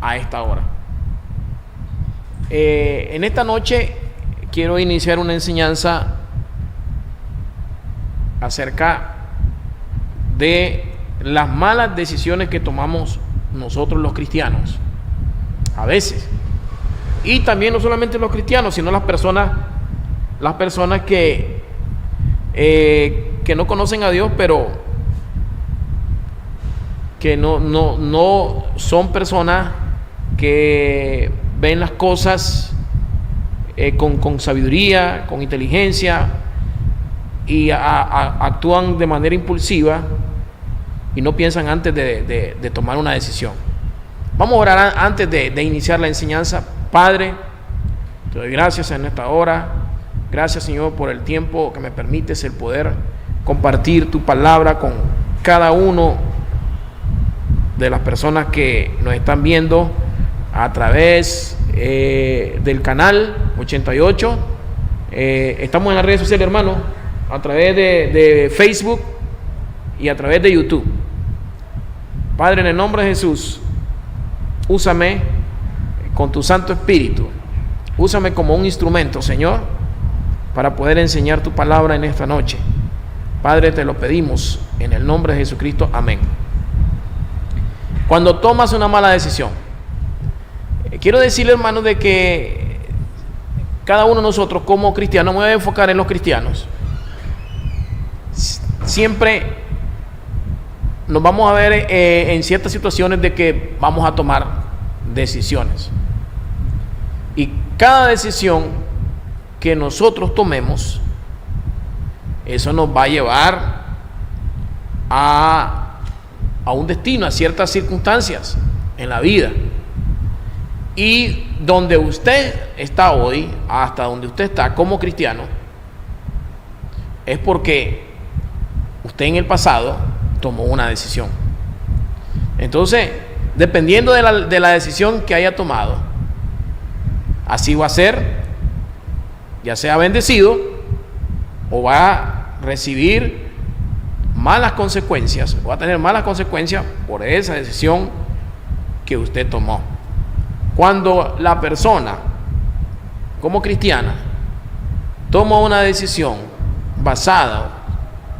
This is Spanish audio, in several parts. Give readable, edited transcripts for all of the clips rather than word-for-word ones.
a esta hora. En esta noche quiero iniciar una enseñanza acerca de las malas decisiones que tomamos nosotros los cristianos a veces, y también no solamente los cristianos, sino las personas que no conocen a Dios, pero que no son personas que ven las cosas con sabiduría, con inteligencia, y actúan de manera impulsiva y no piensan antes de tomar una decisión. Vamos a orar antes de iniciar la enseñanza. Padre, te doy gracias en esta hora. Gracias, Señor, por el tiempo que me permites el poder compartir tu palabra con cada uno de las personas que nos están viendo a través del canal 88. Estamos en las redes sociales, hermano, a través de Facebook y a través de YouTube. Padre, en el nombre de Jesús, úsame con tu Santo Espíritu. Úsame como un instrumento, Señor, para poder enseñar tu palabra en esta noche. Padre, te lo pedimos en el nombre de Jesucristo. Amén. Cuando tomas una mala decisión, quiero decirle, hermano, de que cada uno de nosotros como cristianos, me voy a enfocar en los cristianos, siempre nos vamos a ver en ciertas situaciones de que vamos a tomar decisiones, y cada decisión que nosotros tomemos, eso nos va a llevar a un destino, a ciertas circunstancias en la vida. Y donde usted está hoy, hasta donde usted está como cristiano, es porque usted en el pasado tomó una decisión. Entonces, dependiendo de la decisión que haya tomado, así va a ser, ya sea bendecido o va a recibir malas consecuencias, o va a tener malas consecuencias por esa decisión que usted tomó. Cuando la persona, como cristiana, toma una decisión basada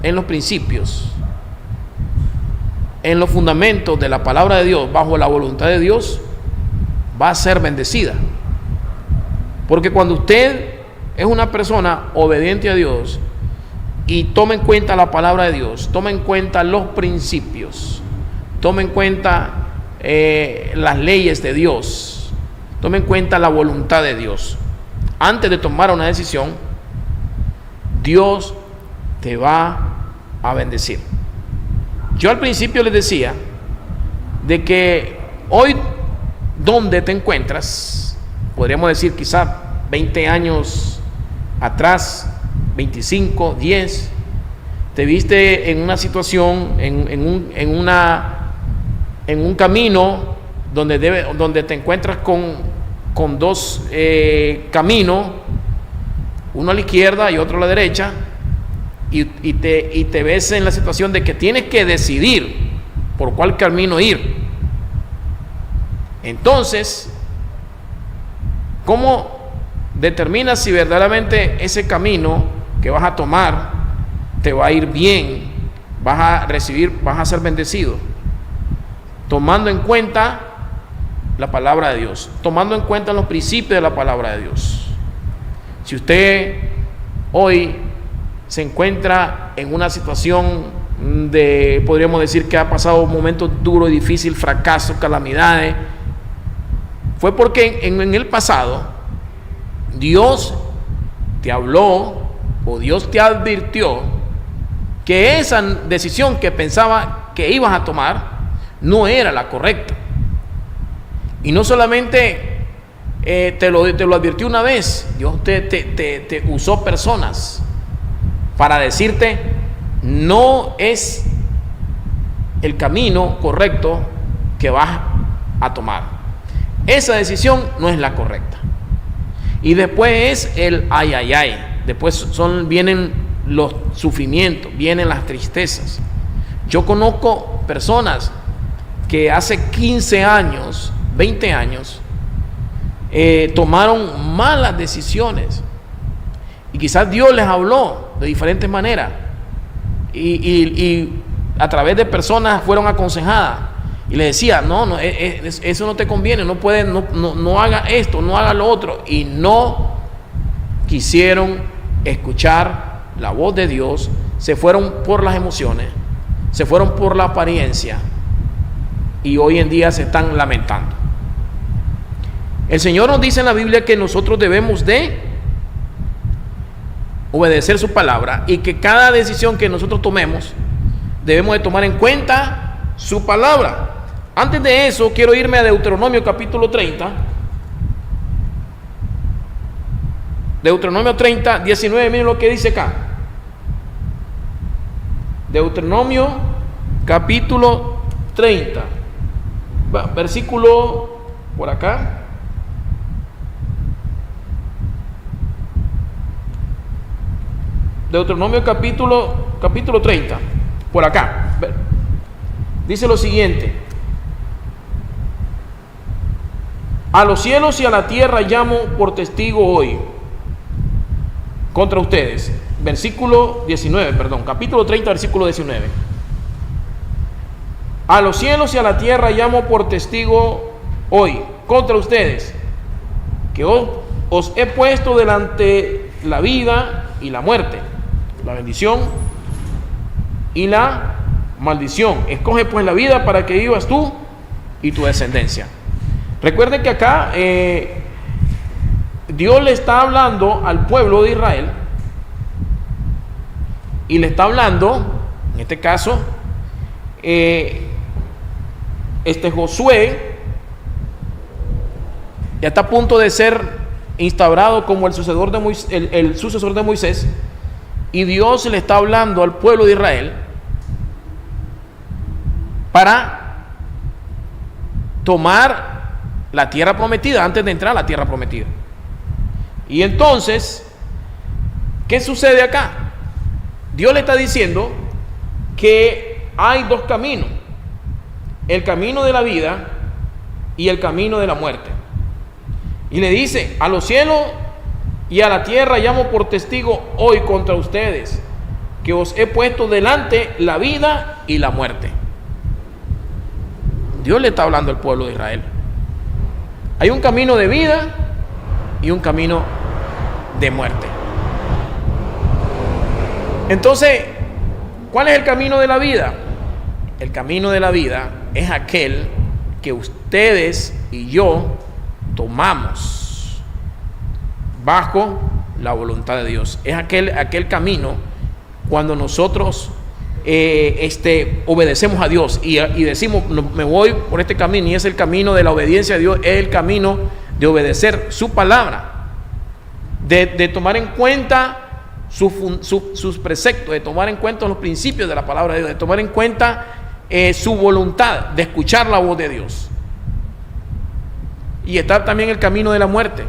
en los principios, en los fundamentos de la palabra de Dios, bajo la voluntad de Dios, va a ser bendecida. Porque cuando usted es una persona obediente a Dios y toma en cuenta la palabra de Dios, toma en cuenta los principios, toma en cuenta las leyes de Dios, toma en cuenta la voluntad de Dios, antes de tomar una decisión, Dios te va a bendecir. Yo al principio les decía de que hoy, donde te encuentras, podríamos decir quizá 20 años atrás, 25, 10, te viste en una situación, en un camino donde te encuentras con dos caminos, uno a la izquierda y otro a la derecha, y te ves en la situación de que tienes que decidir por cuál camino ir. Entonces, ¿cómo determinas si verdaderamente ese camino que vas a tomar te va a ir bien, vas a recibir, vas a ser bendecido? Tomando en cuenta la palabra de Dios, tomando en cuenta los principios de la palabra de Dios. Si usted hoy se encuentra en una situación podríamos decir que ha pasado momentos duros y difíciles, fracasos, calamidades, fue porque en el pasado Dios te habló o Dios te advirtió que esa decisión que pensaba que ibas a tomar no era la correcta. Y no solamente te lo advirtió una vez, Dios te usó personas para decirte: no es el camino correcto que vas a tomar. Esa decisión no es la correcta. Y después es el ay, ay, ay. Después vienen los sufrimientos, vienen las tristezas. Yo conozco personas que hace 15 años 20 años, tomaron malas decisiones. Y quizás Dios les habló de diferentes maneras. Y a través de personas fueron aconsejadas. Y le decía, no, eso no te conviene, no haga esto, no haga lo otro. Y no quisieron escuchar la voz de Dios, se fueron por las emociones, se fueron por la apariencia, y hoy en día se están lamentando. El Señor nos dice en la Biblia que nosotros debemos de obedecer su palabra, y que cada decisión que nosotros tomemos debemos de tomar en cuenta su palabra. Antes de eso, quiero irme a Deuteronomio capítulo 30. Deuteronomio 30, 19, miren lo que dice acá. Deuteronomio capítulo 30, versículo por acá. Deuteronomio capítulo 30, por acá. Dice lo siguiente: a los cielos y a la tierra llamo por testigo hoy contra ustedes. Versículo 19, perdón, capítulo 30, versículo 19. A los cielos y a la tierra llamo por testigo hoy contra ustedes, que os he puesto delante la vida y la muerte, la bendición y la maldición. Escoge pues la vida para que vivas tú y tu descendencia. Recuerden que acá Dios le está hablando al pueblo de Israel, y le está hablando, en este caso, Josué ya está a punto de ser instaurado como el sucesor de Moisés, y Dios le está hablando al pueblo de Israel para tomar la tierra prometida antes de entrar a la tierra prometida. Y entonces, ¿qué sucede acá? Dios le está diciendo que hay dos caminos: el camino de la vida y el camino de la muerte. Y le dice: a los cielos y a la tierra llamo por testigo hoy contra ustedes, que os he puesto delante la vida y la muerte. Dios le está hablando al pueblo de Israel. Hay un camino de vida y un camino de muerte. Entonces, ¿cuál es el camino de la vida? El camino de la vida es aquel que ustedes y yo tomamos bajo la voluntad de Dios. Es aquel camino cuando nosotros obedecemos a Dios y decimos: me voy por este camino, y es el camino de la obediencia a Dios, es el camino de obedecer su palabra, de tomar en cuenta sus preceptos, de tomar en cuenta los principios de la palabra de Dios, de tomar en cuenta su voluntad, de escuchar la voz de Dios. Y está también el camino de la muerte,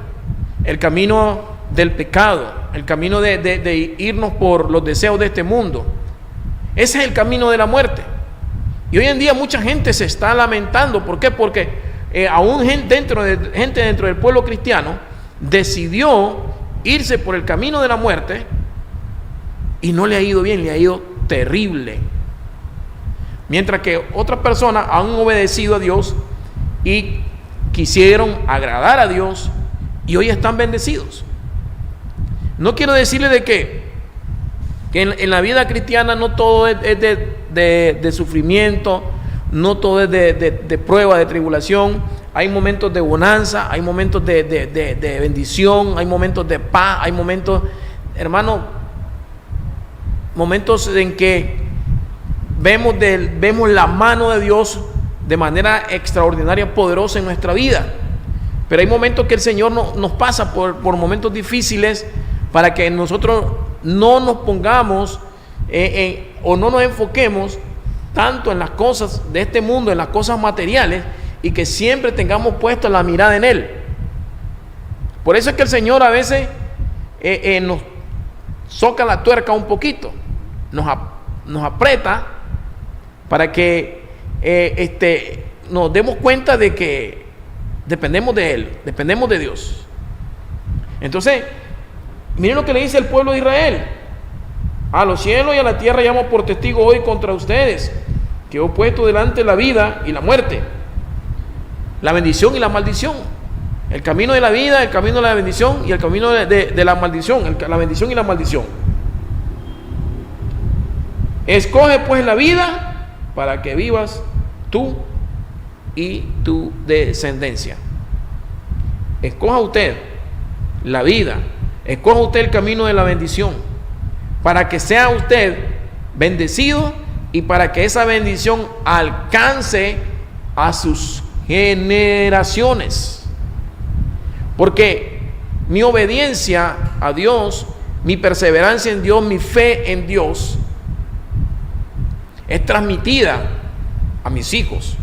el camino del pecado, el camino de irnos por los deseos de este mundo. Ese es el camino de la muerte. Y hoy en día mucha gente se está lamentando. ¿Por qué? Porque aún gente dentro del pueblo cristiano decidió irse por el camino de la muerte y no le ha ido bien, le ha ido terrible. Mientras que otras personas han obedecido a Dios y quisieron agradar a Dios y hoy están bendecidos. No quiero decirle de que en la vida cristiana no todo es de sufrimiento, no todo es de prueba, de tribulación. Hay momentos de bonanza, hay momentos de bendición, hay momentos de paz, hay momentos, hermano, momentos en que vemos la mano de Dios de manera extraordinaria, poderosa en nuestra vida. Pero hay momentos que el Señor nos pasa por momentos difíciles para que nosotros no nos pongamos o no nos enfoquemos tanto en las cosas de este mundo, en las cosas materiales, y que siempre tengamos puesta la mirada en Él. Por eso es que el Señor a veces nos soca la tuerca un poquito, nos aprieta para que nos demos cuenta de que dependemos de Él, dependemos de Dios. Entonces, miren lo que le dice el pueblo de Israel: a los cielos y a la tierra llamo por testigo hoy contra ustedes, que he puesto delante la vida y la muerte, la bendición y la maldición. El camino de la vida, el camino de la bendición y el camino de la maldición, la bendición y la maldición. Escoge pues la vida para que vivas tú y tu descendencia. Escoja usted la vida, escoja usted el camino de la bendición, para que sea usted bendecido y para que esa bendición alcance a sus generaciones. Porque mi obediencia a Dios, mi perseverancia en Dios, mi fe en Dios es transmitida a mis hijos,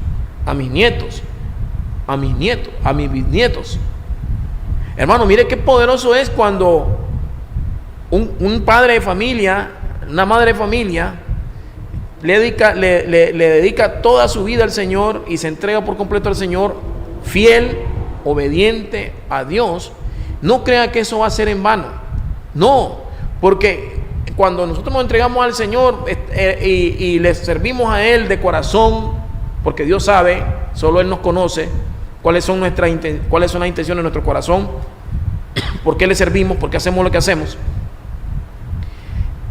a mis nietos, a mis bisnietos. Hermano, mire qué poderoso es cuando un padre de familia, una madre de familia, le dedica toda su vida al Señor y se entrega por completo al Señor, fiel, obediente a Dios. No crea que eso va a ser en vano. No, porque cuando nosotros nos entregamos al Señor y le servimos a Él de corazón, porque Dios sabe, solo Él nos conoce cuáles son las intenciones de nuestro corazón, por qué le servimos, por qué hacemos lo que hacemos.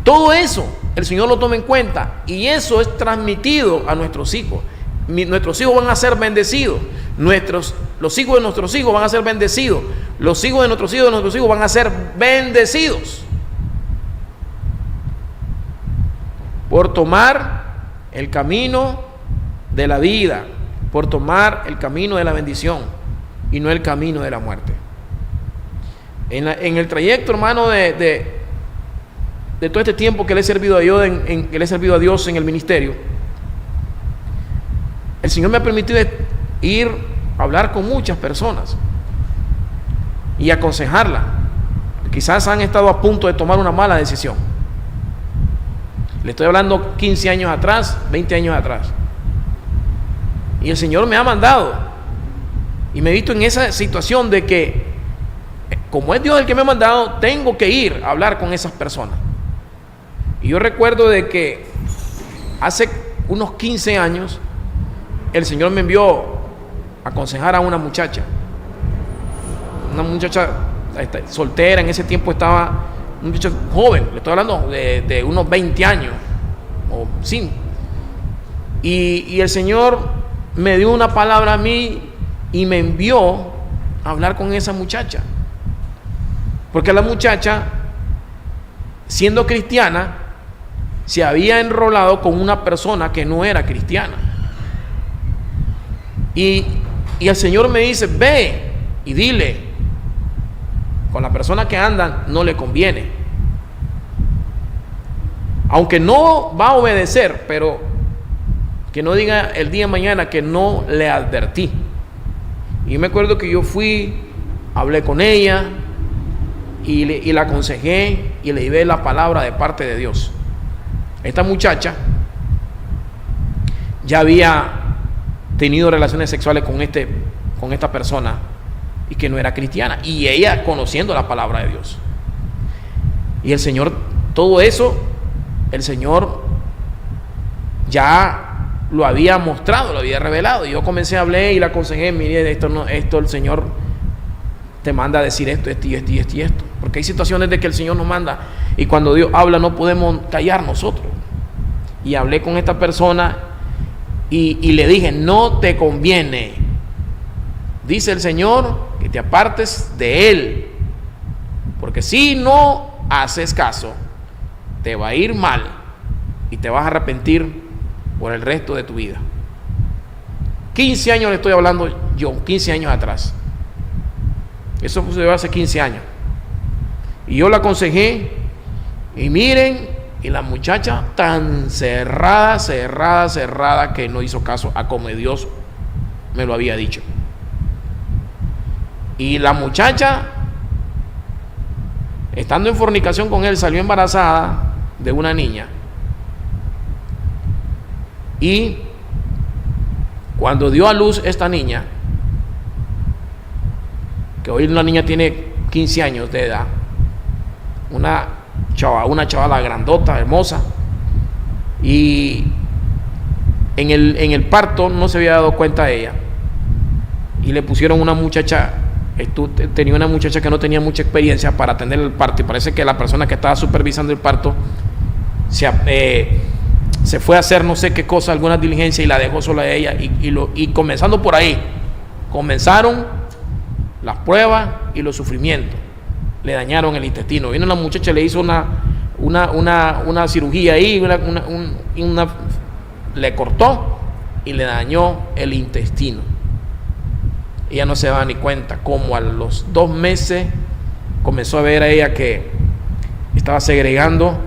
Todo eso el Señor lo toma en cuenta y eso es transmitido a nuestros hijos. Nuestros hijos van a ser bendecidos. Los hijos de nuestros hijos van a ser bendecidos. Los hijos de nuestros hijos van a ser bendecidos por tomar el camino de la vida, por tomar el camino de la bendición y no el camino de la muerte. En el trayecto, hermano, de todo este tiempo que le he servido a Dios en el ministerio, el Señor me ha permitido ir a hablar con muchas personas y aconsejarlas. Quizás han estado a punto de tomar una mala decisión. Le estoy hablando 15 años atrás, 20 años atrás. Y el Señor me ha mandado y me he visto en esa situación de que, como es Dios el que me ha mandado, tengo que ir a hablar con esas personas. Y yo recuerdo de que hace unos 15 años el Señor me envió a aconsejar a una muchacha soltera. En ese tiempo estaba una muchacha joven, le estoy hablando de unos 20 años o sí. Y el Señor me dio una palabra a mí y me envió a hablar con esa muchacha, porque la muchacha, siendo cristiana, se había enrolado con una persona que no era cristiana. Y el Señor me dice: ve y dile, con la persona que andan no le conviene, aunque no va a obedecer, pero que no diga el día de mañana que no le advertí. Y me acuerdo que yo fui, hablé con ella y la aconsejé y le di la palabra de parte de Dios. Esta muchacha ya había tenido relaciones sexuales con esta persona y que no era cristiana, y ella conociendo la palabra de Dios. Y el Señor, todo eso, el Señor ya lo había mostrado, lo había revelado. Y yo comencé a hablar y la aconsejé: mire, esto el Señor te manda a decir esto y esto. Porque hay situaciones de que el Señor nos manda y cuando Dios habla no podemos callar nosotros. Y hablé con esta persona y le dije: no te conviene, dice el Señor, que te apartes de él, porque si no haces caso te va a ir mal y te vas a arrepentir por el resto de tu vida. 15 años le estoy hablando yo, 15 años atrás. Eso sucedió hace 15 años. Y yo la aconsejé y miren, y la muchacha tan cerrada que no hizo caso a como Dios me lo había dicho. Y la muchacha, estando en fornicación con él, salió embarazada de una niña. Y cuando dio a luz esta niña, que hoy la niña tiene 15 años de edad, una chavala grandota, hermosa, y en el parto no se había dado cuenta ella, y le pusieron una muchacha, tenía una muchacha que no tenía mucha experiencia para atender el parto, y parece que la persona que estaba supervisando el parto se fue a hacer no sé qué cosa, alguna diligencia, y la dejó sola a ella, y comenzando por ahí, comenzaron las pruebas y los sufrimientos. Le dañaron el intestino. Vino una muchacha, le hizo una cirugía ahí, le cortó y le dañó el intestino. Ella no se daba ni cuenta, como a los 2 meses comenzó a ver a ella que estaba segregando.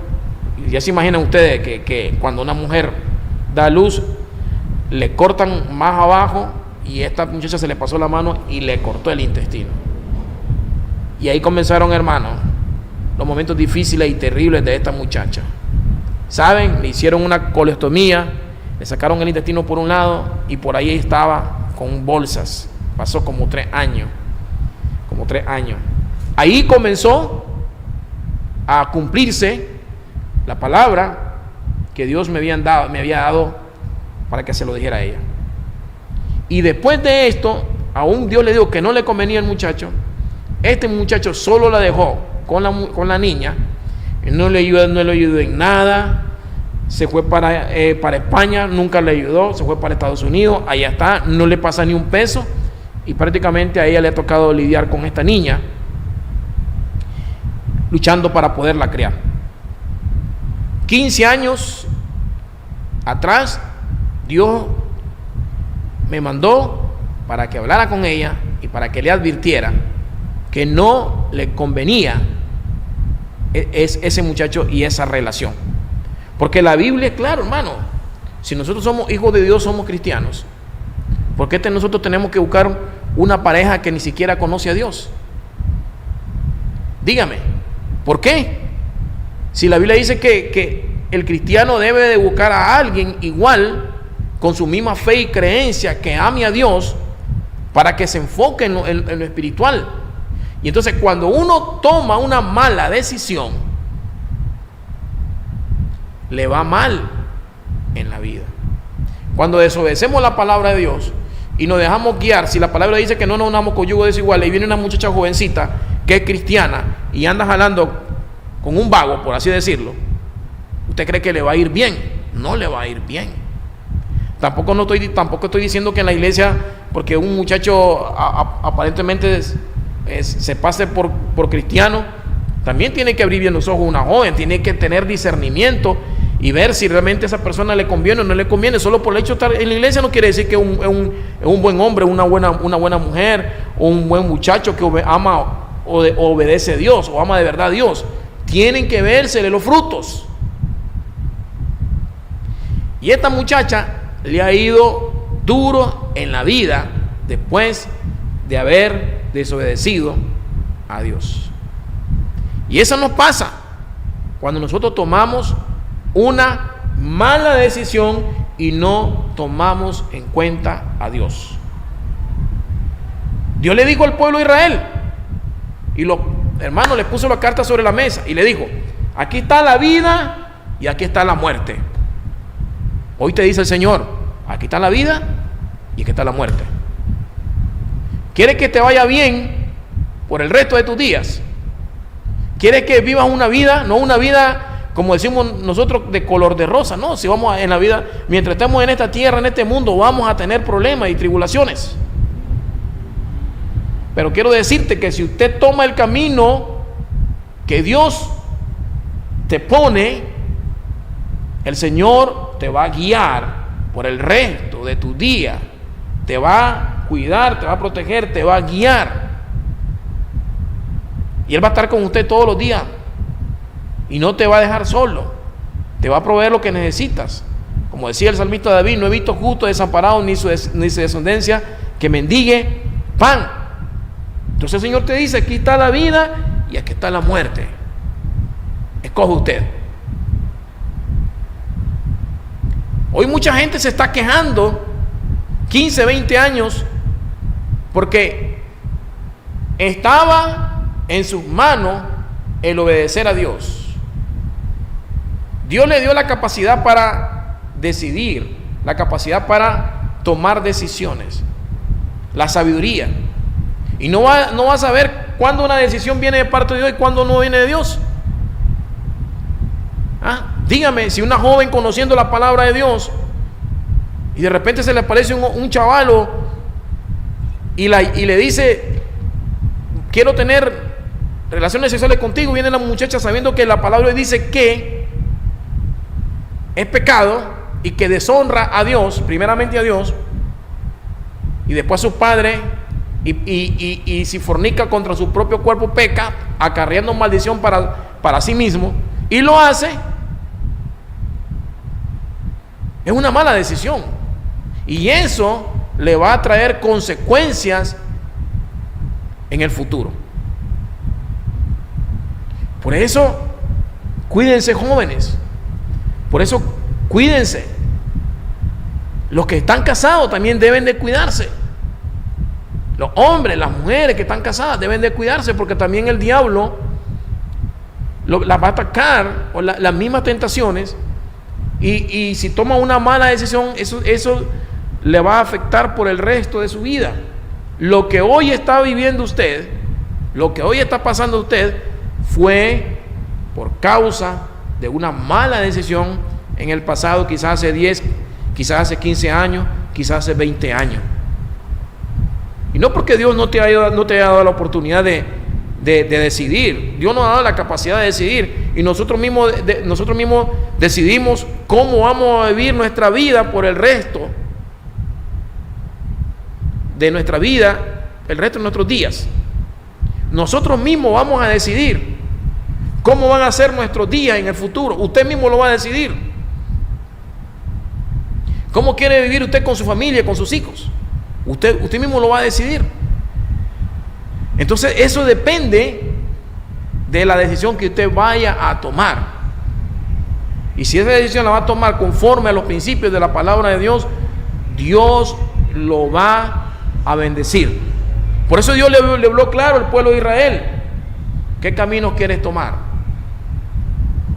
Y ya se imaginan ustedes que cuando una mujer da a luz, le cortan más abajo, y esta muchacha se le pasó la mano y le cortó el intestino. Y ahí comenzaron, hermanos, los momentos difíciles y terribles de esta muchacha. ¿Saben? Le hicieron una colestomía, le sacaron el intestino por un lado, y por ahí estaba con bolsas. Pasó como 3 años. Ahí comenzó a cumplirse la palabra que Dios me había dado para que se lo dijera a ella. Y después de esto, aún Dios le dijo que no le convenía al muchacho. Este muchacho solo la dejó con la niña, no le ayudó en nada. Se fue para España, nunca le ayudó. Se fue para Estados Unidos, allá está, no le pasa ni un peso, y prácticamente a ella le ha tocado lidiar con esta niña, luchando para poderla criar. 15 años atrás, Dios me mandó para que hablara con ella y para que le advirtiera que no le convenía ese muchacho y esa relación. Porque la Biblia es claro, hermano. Si nosotros somos hijos de Dios, somos cristianos, ¿por qué nosotros tenemos que buscar una pareja que ni siquiera conoce a Dios? Dígame, ¿por qué? Si la Biblia dice que el cristiano debe de buscar a alguien igual, con su misma fe y creencia, que ame a Dios, para que se enfoque en lo espiritual. Y entonces, cuando uno toma una mala decisión, le va mal en la vida. Cuando desobedecemos la palabra de Dios y nos dejamos guiar, si la palabra dice que no nos unamos con yugo desigual, y viene una muchacha jovencita que es cristiana y anda jalando con un vago, por así decirlo, ¿usted cree que le va a ir bien? No le va a ir bien. Tampoco estoy diciendo que en la iglesia, porque un muchacho aparentemente se pase por cristiano, también tiene que abrir bien los ojos una joven, tiene que tener discernimiento y ver si realmente a esa persona le conviene o no le conviene. Solo por el hecho de estar en la iglesia no quiere decir que es un buen hombre, una buena mujer, o un buen muchacho que ama o obedece a Dios o ama de verdad a Dios. Tienen que vérsele los frutos. Y esta muchacha le ha ido duro en la vida después de haber desobedecido a Dios. Y eso nos pasa cuando nosotros tomamos una mala decisión y no tomamos en cuenta a Dios. Dios le dijo al pueblo de Israel, y los hermanos les puso la carta sobre la mesa y le dijo: aquí está la vida y aquí está la muerte. Hoy te dice el Señor: aquí está la vida y aquí está la muerte. ¿Quieres que te vaya bien por el resto de tus días? ¿Quieres que vivas una vida, no una vida como decimos nosotros de color de rosa? No, si vamos en la vida, mientras estemos en esta tierra, en este mundo, vamos a tener problemas y tribulaciones. Pero quiero decirte que si usted toma el camino que Dios te pone, el Señor te va a guiar por el resto de tu día, te va a cuidar, te va a proteger, te va a guiar, y Él va a estar con usted todos los días y no te va a dejar solo, te va a proveer lo que necesitas. Como decía el salmista David: no he visto justo desamparado ni su descendencia que mendigue pan. Entonces el Señor te dice: aquí está la vida y aquí está la muerte, escoge usted. Hoy mucha gente se está quejando, 15, 20 años, porque estaba en sus manos el obedecer a Dios. Dios le dio la capacidad para decidir, la capacidad para tomar decisiones, la sabiduría. Y no va a saber cuándo una decisión viene de parte de Dios y cuándo no viene de Dios. Dígame, si una joven conociendo la palabra de Dios y de repente se le aparece un chavalo y le dice: quiero tener relaciones sexuales contigo, viene la muchacha sabiendo que la palabra dice que es pecado y que deshonra a Dios, primeramente a Dios, y después a sus padres, y si fornica contra su propio cuerpo, peca, acarreando maldición para sí mismo, y lo hace. Es una mala decisión, y eso le va a traer consecuencias en el futuro. Por eso, cuídense, jóvenes. Por eso, cuídense. Los que están casados también deben de cuidarse. Los hombres, las mujeres que están casadas deben de cuidarse, porque también el diablo las va a atacar, o las mismas tentaciones, y si toma una mala decisión, eso le va a afectar por el resto de su vida. Lo que hoy está viviendo usted, lo que hoy está pasando a usted, fue por causa de una mala decisión en el pasado, quizás hace 10, quizás hace 15 años, quizás hace 20 años. Y no porque Dios no te haya dado la oportunidad de decidir. Dios nos ha dado la capacidad de decidir, y nosotros mismos decidimos cómo vamos a vivir nuestra vida por el resto de nuestra vida, el resto de nuestros días. Nosotros mismos vamos a decidir cómo van a ser nuestros días en el futuro. Usted mismo lo va a decidir. ¿Cómo quiere vivir usted con su familia, con sus hijos? Usted mismo lo va a decidir. Entonces, eso depende de la decisión que usted vaya a tomar. Y si esa decisión la va a tomar conforme a los principios de la palabra de Dios, Dios lo va a bendecir. Por eso Dios le habló claro al pueblo de Israel: ¿qué camino quieres tomar?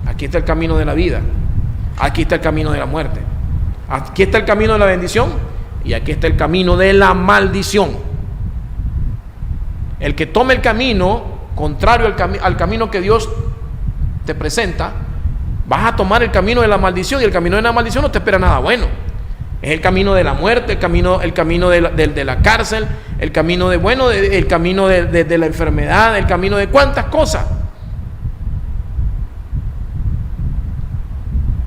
Aquí está el camino de la vida, aquí está el camino de la muerte, aquí está el camino de la bendición, y aquí está el camino de la maldición. El que tome el camino contrario al camino que Dios te presenta, vas a tomar el camino de la maldición, y el camino de la maldición no te espera nada bueno. Es el camino de la muerte, el camino de la cárcel, el camino el camino de la enfermedad, el camino de cuántas cosas.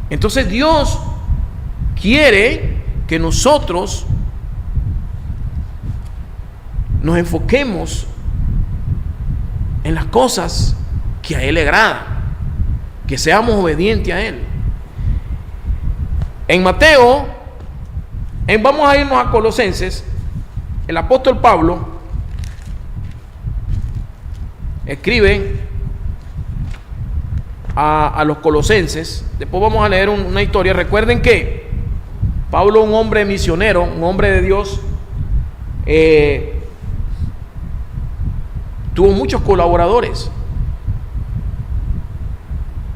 Entonces Dios quiere que nosotros nos enfoquemos en las cosas que a Él le agrada, que seamos obedientes a Él. En Mateo, vamos a irnos a Colosenses. El apóstol Pablo escribe a los colosenses. Después vamos a leer una historia. Recuerden que Pablo, un hombre misionero, un hombre de Dios, tuvo muchos colaboradores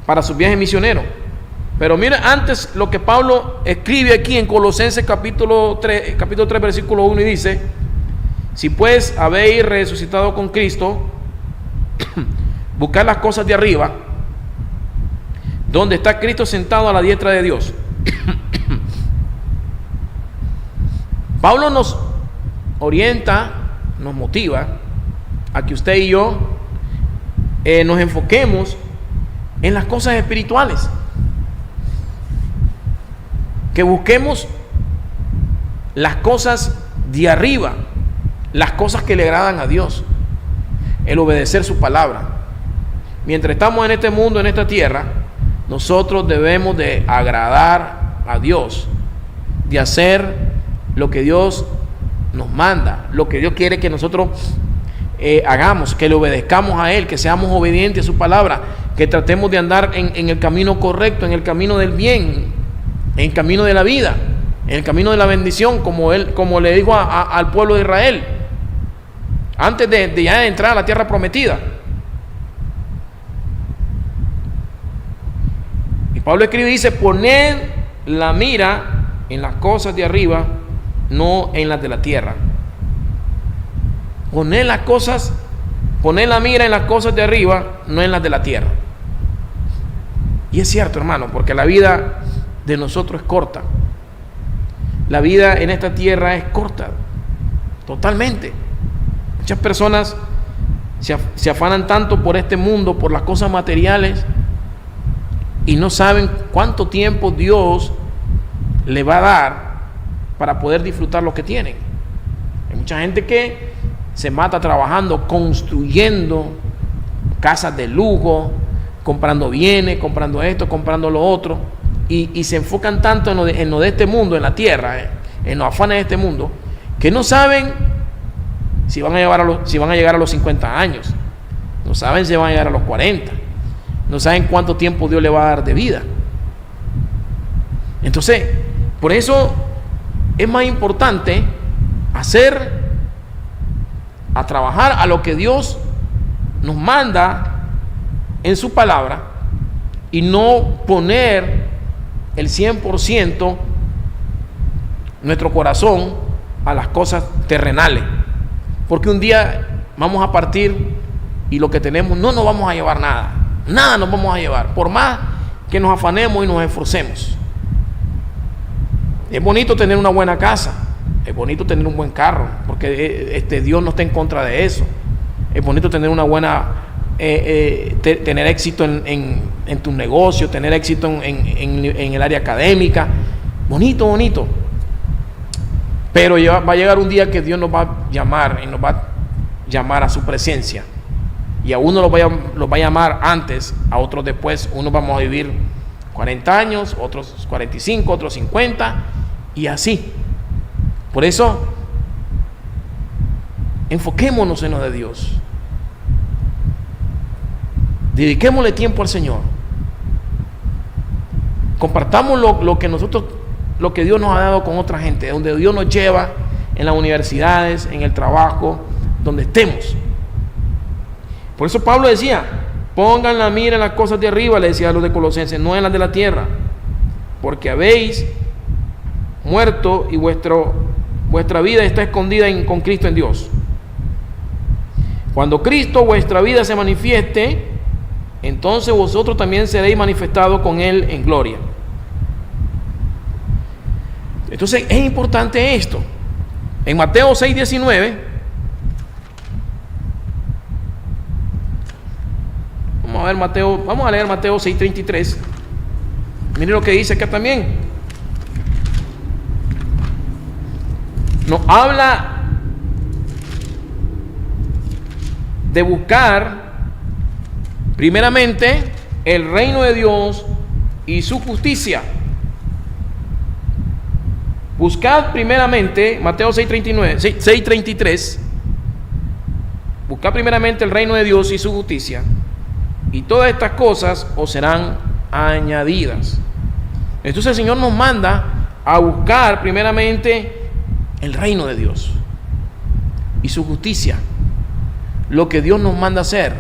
para sus viajes misioneros. Pero mira, antes lo que Pablo escribe aquí en Colosenses capítulo 3 versículo 1, y dice: si pues habéis resucitado con Cristo, buscad las cosas de arriba, donde está Cristo sentado a la diestra de Dios. Pablo nos orienta, nos motiva a que usted y yo nos enfoquemos en las cosas espirituales, que busquemos las cosas de arriba, las cosas que le agradan a Dios, el obedecer su palabra. Mientras estamos en este mundo, en esta tierra, nosotros debemos de agradar a Dios, de hacer lo que Dios nos manda, lo que Dios quiere que nosotros hagamos, que le obedezcamos a Él, que seamos obedientes a su palabra, que tratemos de andar en el camino correcto, en el camino del bien, en el camino de la vida, en el camino de la bendición, como le dijo al pueblo de Israel. antes de ya entrar a la tierra prometida. Y Pablo escribe y dice: poned la mira en las cosas de arriba, no en las de la tierra. Poned la mira en las cosas de arriba, no en las de la tierra. Y es cierto, hermano, porque la vida de nosotros es corta. La vida en esta tierra es corta, totalmente. Muchas personas se afanan tanto por este mundo, por las cosas materiales, y no saben cuánto tiempo Dios le va a dar para poder disfrutar lo que tienen. Hay mucha gente que se mata trabajando, construyendo casas de lujo, comprando bienes, comprando esto, comprando lo otro, y se enfocan tanto en lo de este mundo, en la tierra, en los afanes de este mundo, que no saben si van a llegar a los 50 años, no saben si van a llegar a los 40, no saben cuánto tiempo Dios le va a dar de vida. Entonces, por eso es más importante trabajar a lo que Dios nos manda en su palabra, y no poner el 100% nuestro corazón a las cosas terrenales, porque un día vamos a partir y lo que tenemos no nos vamos a llevar nada nos vamos a llevar, por más que nos afanemos y nos esforcemos. Es bonito tener una buena casa, es bonito tener un buen carro, porque Dios no está en contra de eso. Es bonito tener una buena tener éxito en tu negocio, tener éxito en el área académica, bonito, pero va a llegar un día que Dios nos va a llamar, y nos va a llamar a su presencia, y a uno los va a llamar antes, a otros después. Unos vamos a vivir 40 años, otros 45, otros 50, y así. Por eso enfoquémonos en lo de Dios, dediquémosle tiempo al Señor, compartamos lo que Dios nos ha dado con otra gente, donde Dios nos lleva, en las universidades, en el trabajo, donde estemos. Por eso Pablo decía: pongan la mira en las cosas de arriba, le decía a los de Colosenses, no en las de la tierra, porque habéis muerto y vuestra vida está escondida con Cristo en Dios. Cuando Cristo, vuestra vida, se manifieste, entonces vosotros también seréis manifestados con Él en gloria. Entonces es importante esto. En Mateo 6:19, vamos a leer Mateo 6:33. Miren lo que dice acá también. Nos habla de buscar primeramente el reino de Dios y su justicia. Buscad primeramente, Mateo 6:33, buscad primeramente el reino de Dios y su justicia, y todas estas cosas os serán añadidas. Entonces el Señor nos manda a buscar primeramente el reino de Dios y su justicia, lo que Dios nos manda hacer,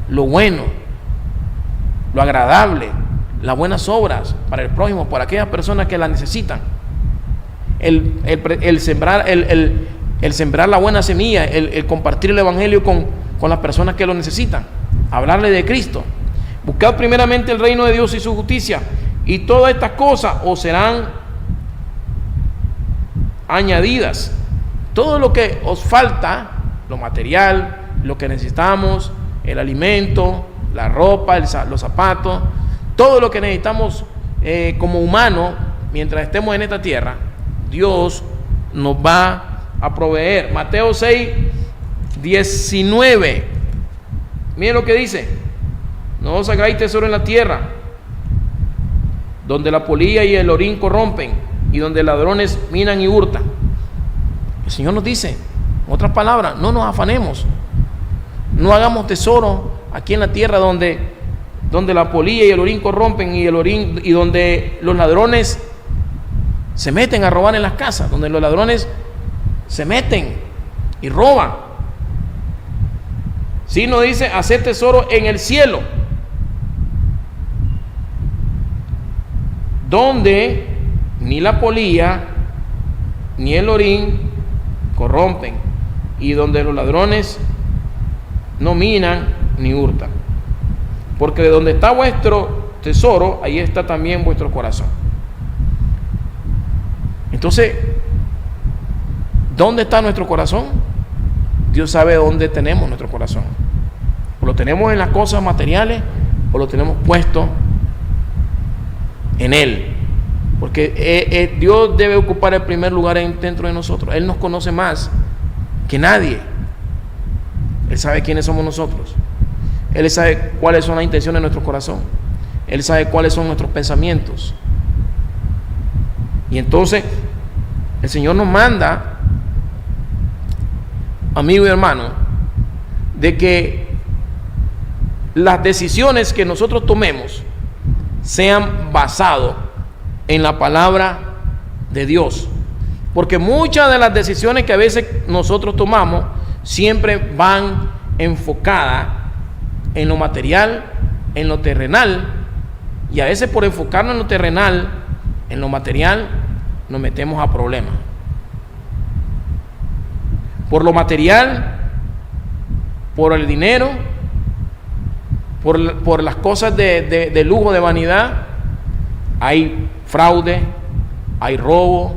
lo bueno, lo agradable, las buenas obras para el prójimo, para aquellas personas que la necesitan. El sembrar la buena semilla, el compartir el evangelio con las personas que lo necesitan, hablarle de Cristo. Buscad primeramente el reino de Dios y su justicia, y todas estas cosas os serán añadidas. Todo lo que os falta, lo material, lo que necesitamos, el alimento, la ropa, los zapatos, todo lo que necesitamos como humanos mientras estemos en esta tierra, Dios nos va a proveer. Mateo 6:19. Miren lo que dice: no os hagáis tesoro en la tierra, donde la polilla y el orín corrompen, y donde ladrones minan y hurtan. El Señor nos dice, en otras palabras, no nos afanemos, no hagamos tesoro aquí en la tierra donde la polilla y el orín corrompen, y donde los ladrones se meten a robar en las casas, donde los ladrones se meten y roban. sino dice hacer tesoro en el cielo, donde ni la polilla ni el orín corrompen, y donde los ladrones no minan ni hurtan. Porque de donde está vuestro tesoro, ahí está también vuestro corazón. Entonces, ¿dónde está nuestro corazón? Dios sabe dónde tenemos nuestro corazón. O lo tenemos en las cosas materiales, o lo tenemos puesto en Él. Porque Dios debe ocupar el primer lugar dentro de nosotros. Él nos conoce más que nadie. Él sabe quiénes somos nosotros. Él sabe cuáles son las intenciones de nuestro corazón. Él sabe cuáles son nuestros pensamientos. Y entonces el Señor nos manda, amigo y hermano, de que las decisiones que nosotros tomemos sean basadas en la palabra de Dios. Porque muchas de las decisiones que a veces nosotros tomamos siempre van enfocadas en lo material, en lo terrenal, y a veces por enfocarnos en lo terrenal, en lo material, nos metemos a problemas. Por lo material, por el dinero, por las cosas de lujo, de vanidad, hay fraude, hay robo,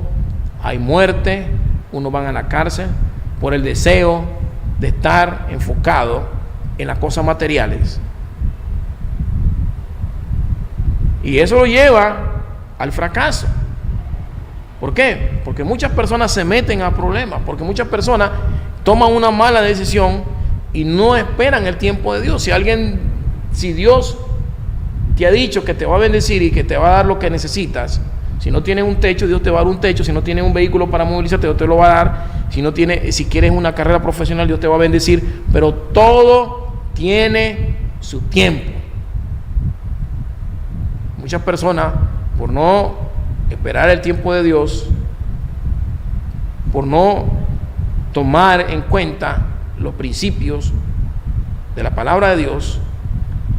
hay muerte, unos van a la cárcel por el deseo de estar enfocado en las cosas materiales. Y eso lo lleva al fracaso. ¿Por qué? Porque muchas personas se meten a problemas, porque muchas personas toman una mala decisión y no esperan el tiempo de Dios. Si Dios te ha dicho que te va a bendecir y que te va a dar lo que necesitas, si no tienes un techo, Dios te va a dar un techo. Si no tienes un vehículo para movilizarte, Dios te lo va a dar. Si quieres una carrera profesional, Dios te va a bendecir. Pero todo tiene su tiempo. Muchas personas, por no esperar el tiempo de Dios, por no tomar en cuenta los principios de la palabra de Dios,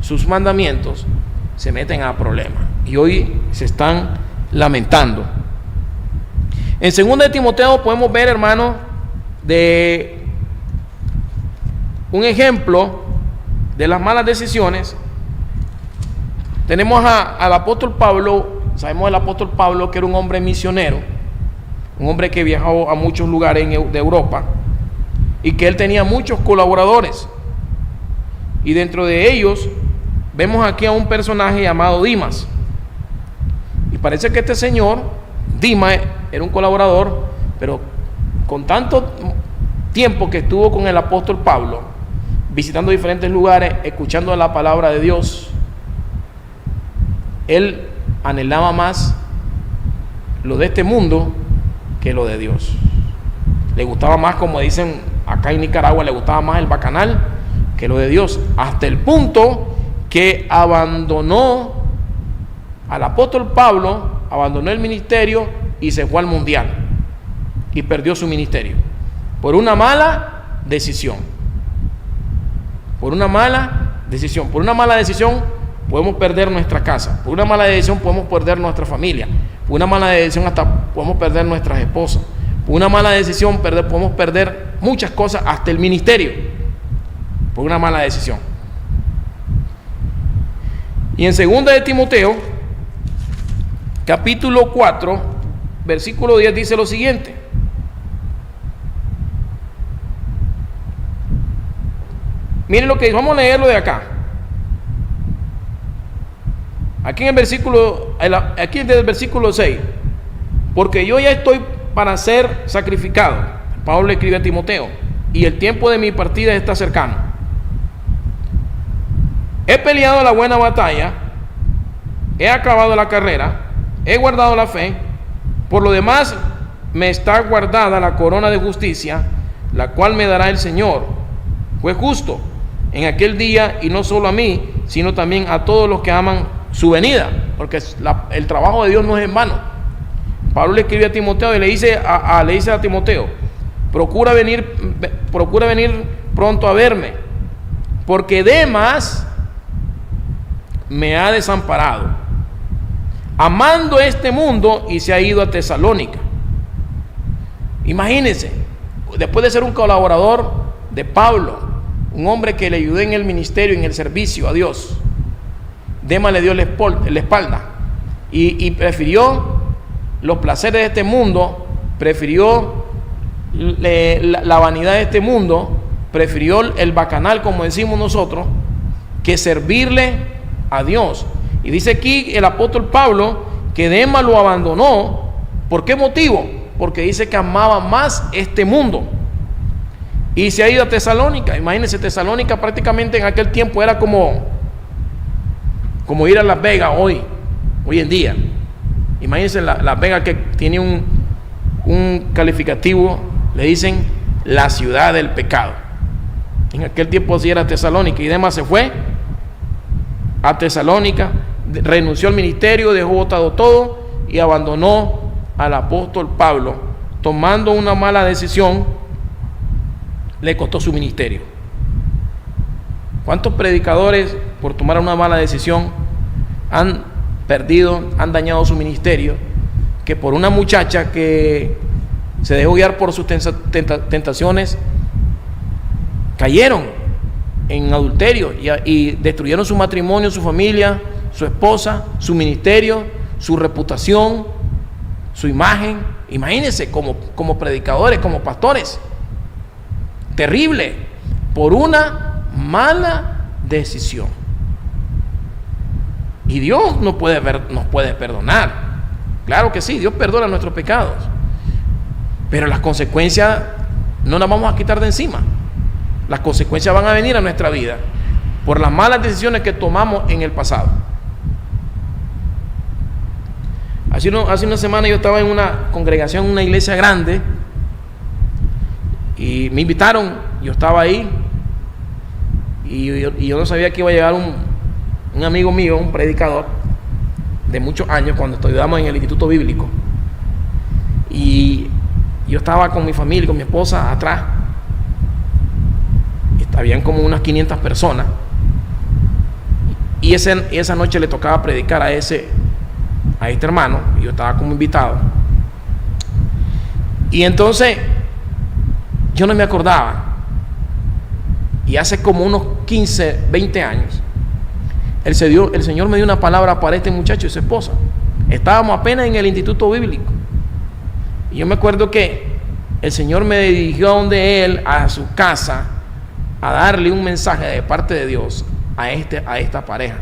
sus mandamientos, se meten a problemas y hoy se están lamentando. En 2 de Timoteo podemos ver, hermano, de un ejemplo de las malas decisiones. Tenemos al apóstol Pablo. Sabemos del apóstol Pablo que era un hombre misionero, un hombre que viajó a muchos lugares de Europa y que él tenía muchos colaboradores, y dentro de ellos vemos aquí a un personaje llamado Dimas. Y parece que este señor Dimas era un colaborador, pero con tanto tiempo que estuvo con el apóstol Pablo, visitando diferentes lugares, escuchando la palabra de Dios, él anhelaba más lo de este mundo que lo de Dios. Le gustaba más, como dicen acá en Nicaragua, le gustaba más el bacanal que lo de Dios, hasta el punto que abandonó al apóstol Pablo, abandonó el ministerio y se fue al mundial y perdió su ministerio por una mala decisión. Por una mala decisión podemos perder nuestra casa. Por una mala decisión podemos perder nuestra familia. Por una mala decisión hasta podemos perder nuestras esposas. Por una mala decisión podemos perder muchas cosas, hasta el ministerio, por una mala decisión. Y en 2 de Timoteo, capítulo 4, versículo 10, dice lo siguiente: miren lo que dice, vamos a leerlo de acá. Aquí en el versículo, aquí desde el versículo 6, porque yo ya estoy para ser sacrificado. Pablo le escribe a Timoteo, y el tiempo de mi partida está cercano. He peleado la buena batalla, he acabado la carrera, he guardado la fe. Por lo demás, me está guardada la corona de justicia, la cual me dará el Señor, juez justo, en aquel día, y no solo a mí, sino también a todos los que aman su venida, porque el trabajo de Dios no es en vano. Pablo le escribe a Timoteo y le dice a Timoteo: procura venir pronto a verme, porque Demas me ha desamparado, amando este mundo, y se ha ido a Tesalónica. Imagínense, después de ser un colaborador de Pablo, un hombre que le ayudó en el ministerio, en el servicio a Dios, Demas le dio la espalda y prefirió los placeres de este mundo, prefirió la vanidad de este mundo, prefirió el bacanal, como decimos nosotros, que servirle a Dios. Y dice aquí el apóstol Pablo que Demas lo abandonó. ¿Por qué motivo? Porque dice que amaba más este mundo y se ha ido a Tesalónica. Imagínense, Tesalónica prácticamente en aquel tiempo era como ir a Las Vegas hoy en día. Imagínense Las Vegas, que tiene un calificativo, le dicen la ciudad del pecado. En aquel tiempo sí era Tesalónica, y Demas se fue a Tesalónica, renunció al ministerio, dejó botado todo y abandonó al apóstol Pablo, tomando una mala decisión. Le costó su ministerio. ¿Cuántos predicadores por tomar una mala decisión han perdido, han dañado su ministerio? Que por una muchacha que se dejó guiar por sus tentaciones, cayeron en adulterio y destruyeron su matrimonio, su familia, su esposa, su ministerio, su reputación, su imagen. Imagínense, como predicadores, como pastores. Terrible, por una mala decisión. Y Dios nos puede perdonar. Claro que sí, Dios perdona nuestros pecados, pero las consecuencias no las vamos a quitar de encima. Las consecuencias van a venir a nuestra vida por las malas decisiones que tomamos en el pasado. Hace una semana yo estaba en una congregación, en una iglesia grande, y me invitaron. Yo estaba ahí y yo no sabía que iba a llegar un amigo mío, un predicador de muchos años, cuando estudiamos en el Instituto Bíblico, y yo estaba con mi familia, con mi esposa atrás. Habían como unas 500 personas, y esa noche le tocaba predicar a este hermano, y yo estaba como invitado. Y entonces yo no me acordaba, y hace como unos 15, 20 años el Señor me dio una palabra para este muchacho y su esposa. Estábamos apenas en el Instituto Bíblico, y yo me acuerdo que el Señor me dirigió a donde él, a su casa, a darle un mensaje de parte de Dios a esta pareja.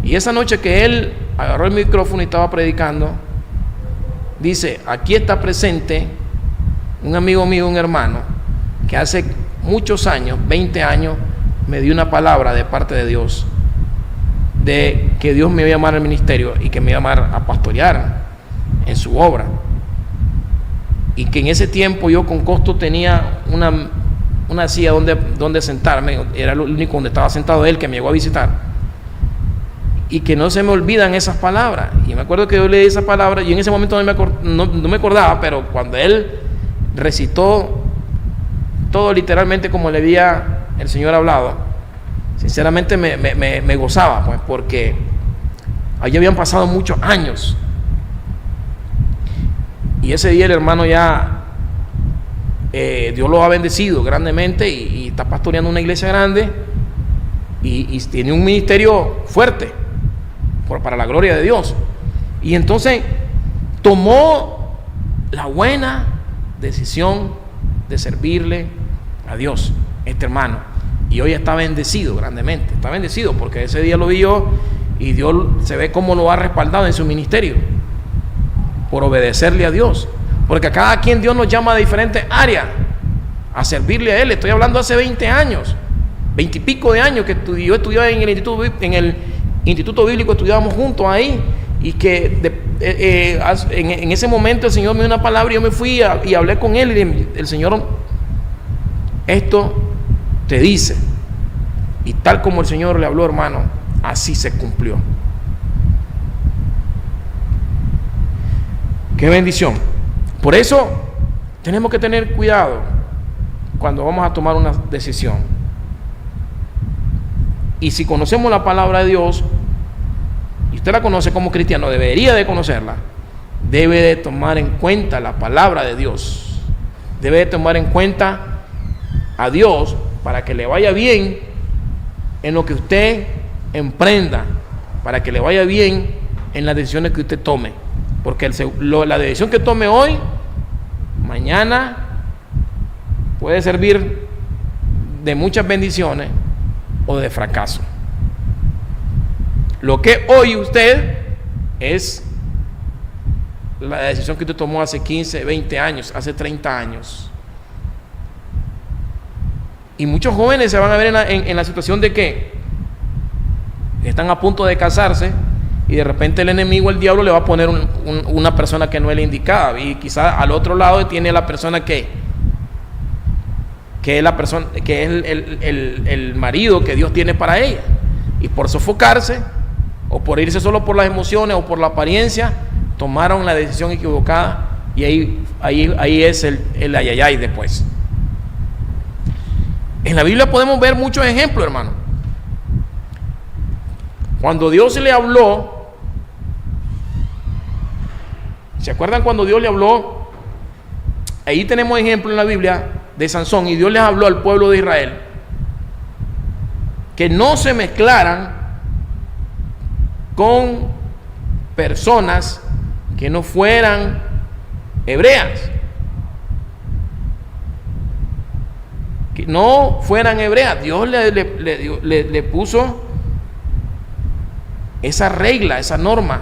Y esa noche que él agarró el micrófono y estaba predicando, dice: aquí está presente un amigo mío, un hermano, que hace muchos años, 20 años, me dio una palabra de parte de Dios, de que Dios me iba a llamar al ministerio y que me iba a llamar a pastorear en su obra. Y que en ese tiempo yo con costo tenía una silla donde sentarme. Era lo único donde estaba sentado él, que me llegó a visitar. Y que no se me olvidan esas palabras. Y me acuerdo que yo leí esa palabra, y en ese momento no me acordaba, pero cuando él recitó todo literalmente como le había el Señor hablado, sinceramente me gozaba, pues, porque allí habían pasado muchos años. Y ese día el hermano ya, Dios lo ha bendecido grandemente, y está pastoreando una iglesia grande, y tiene un ministerio fuerte para la gloria de Dios. Y entonces tomó la buena decisión de servirle a Dios, este hermano, y hoy está bendecido grandemente. Está bendecido porque ese día lo vi yo, y Dios se ve cómo lo ha respaldado en su ministerio por obedecerle a Dios, porque a cada quien Dios nos llama de diferentes áreas a servirle a Él. Estoy hablando hace 20 años, 20 y pico de años, que yo estudiaba en el Instituto Bíblico, estudiábamos juntos ahí, y que en ese momento el Señor me dio una palabra, y yo me fui y hablé con Él, y el Señor, esto te dice, y tal como el Señor le habló, hermano, así se cumplió. Qué bendición. Por eso tenemos que tener cuidado cuando vamos a tomar una decisión. Y si conocemos la palabra de Dios, y usted la conoce como cristiano, debería de conocerla, debe de tomar en cuenta la palabra de Dios, debe de tomar en cuenta a Dios para que le vaya bien en lo que usted emprenda, para que le vaya bien en las decisiones que usted tome, porque la decisión que tome hoy, mañana puede servir de muchas bendiciones o de fracaso. Lo que hoy usted es la decisión que usted tomó hace 15, 20 años, hace 30 años. Y muchos jóvenes se van a ver en la situación de que están a punto de casarse y de repente el enemigo, el diablo, le va a poner una persona que no es la indicada, y quizás al otro lado tiene la persona que es la persona, que es el marido que Dios tiene para ella, y por sofocarse o por irse solo por las emociones o por la apariencia, tomaron la decisión equivocada, y ahí es el ayayay después. En la Biblia podemos ver muchos ejemplos, hermano. Cuando Dios le habló, ¿se acuerdan cuando Dios le habló? Ahí tenemos ejemplo en la Biblia de Sansón, y Dios les habló al pueblo de Israel que no se mezclaran con personas que no fueran hebreas, que no fueran hebreas. Dios le puso esa regla, esa norma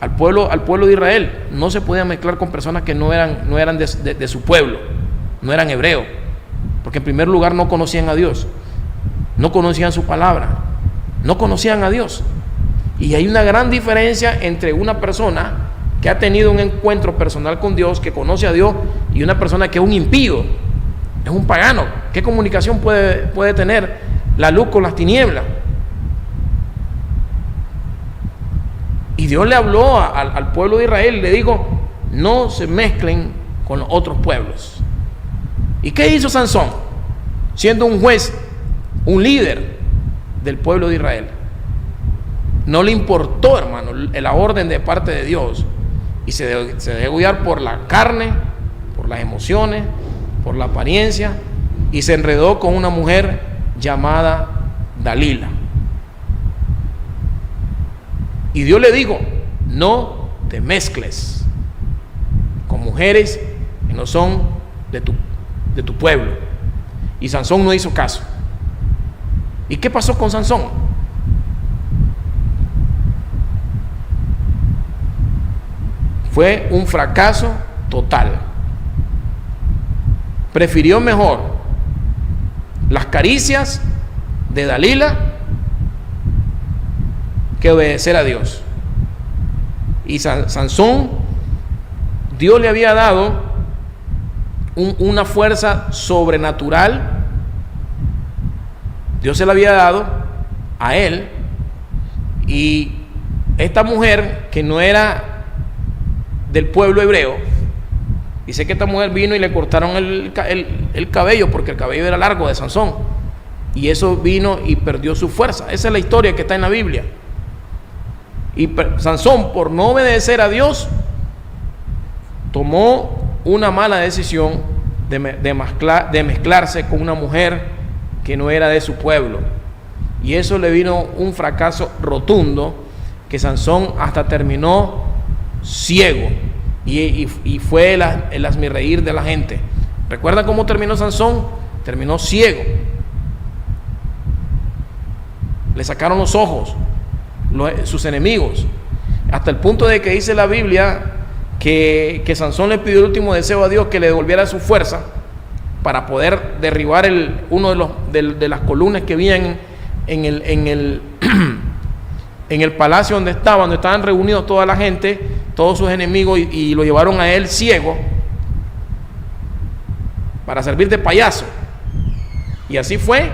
al pueblo de Israel. No se podía mezclar con personas que no eran de su pueblo, no eran hebreos, porque en primer lugar no conocían a Dios, no conocían su palabra, no conocían a Dios. Y hay una gran diferencia entre una persona que ha tenido un encuentro personal con Dios, que conoce a Dios, y una persona que es un impío, es un pagano. ¿Qué comunicación puede tener la luz con las tinieblas? Y Dios le habló al pueblo de Israel, le dijo: no se mezclen con los otros pueblos. ¿Y qué hizo Sansón? Siendo un juez, un líder del pueblo de Israel, no le importó, hermano, la orden de parte de Dios, y se dejó guiar por la carne, por las emociones, por la apariencia, y se enredó con una mujer llamada Dalila. Y Dios le dijo: no te mezcles con mujeres que no son de tu pueblo. Y Sansón no hizo caso. ¿Y qué pasó con Sansón? Fue un fracaso total. Prefirió mejor las caricias de Dalila que obedecer a Dios. Y Sansón, Dios le había dado una fuerza sobrenatural. Dios se la había dado a él, y esta mujer, que no era del pueblo hebreo, dice que esta mujer vino y le cortaron el cabello, porque el cabello era largo de Sansón, y eso vino y perdió su fuerza. Esa es la historia que está en la Biblia. Y Sansón, por no obedecer a Dios, tomó una mala decisión de mezclarse con una mujer que no era de su pueblo, y eso le vino un fracaso rotundo, que Sansón hasta terminó ciego, y fue el hazmerreír de la gente. ¿Recuerdan cómo terminó Sansón? Terminó ciego, le sacaron los ojos sus enemigos, hasta el punto de que dice la Biblia que Sansón le pidió el último deseo a Dios, que le devolviera su fuerza para poder derribar uno de las columnas que habían en el palacio donde estaban reunidos toda la gente, todos sus enemigos, y lo llevaron a él ciego para servir de payaso. Y así fue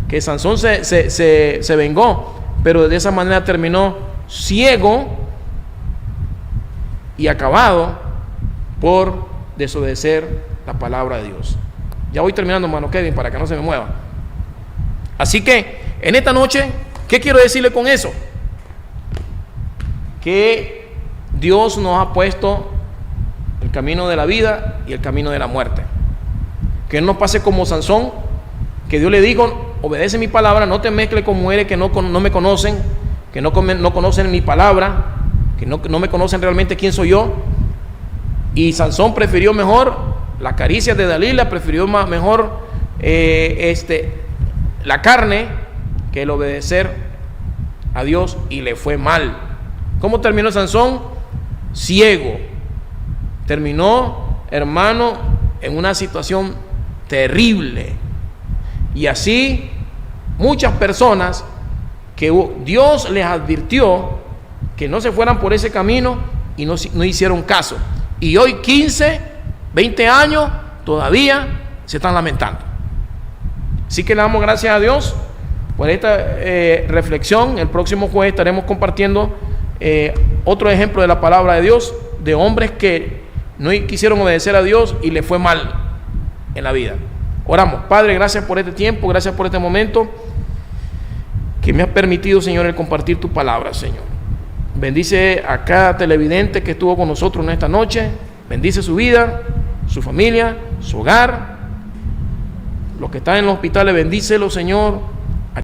que Sansón se vengó, pero de esa manera terminó ciego y acabado por desobedecer la palabra de Dios. Ya voy terminando, hermano Kevin, para que no se me mueva. Así que en esta noche, ¿qué quiero decirle con eso? Que Dios nos ha puesto el camino de la vida y el camino de la muerte. Que no nos pase como Sansón, que Dios le dijo: obedece mi palabra, no te mezcles con mujeres que no me conocen, que no conocen mi palabra, que no me conocen realmente quién soy yo. Y Sansón prefirió mejor las caricias de Dalila, prefirió mejor la carne que el obedecer a Dios, y le fue mal. ¿Cómo terminó Sansón? Ciego. Terminó, hermano, en una situación terrible. Y así muchas personas que Dios les advirtió que no se fueran por ese camino y no hicieron caso. Y hoy 15, 20 años todavía se están lamentando. Así que le damos gracias a Dios por esta reflexión. El próximo jueves estaremos compartiendo otro ejemplo de la palabra de Dios, de hombres que no quisieron obedecer a Dios y les fue mal en la vida. Oramos. Padre, gracias por este tiempo, gracias por este momento que me has permitido, Señor, el compartir tu palabra, Señor. Bendice a cada televidente que estuvo con nosotros en esta noche. Bendice su vida, su familia, su hogar. Los que están en los hospitales, bendícelos, Señor.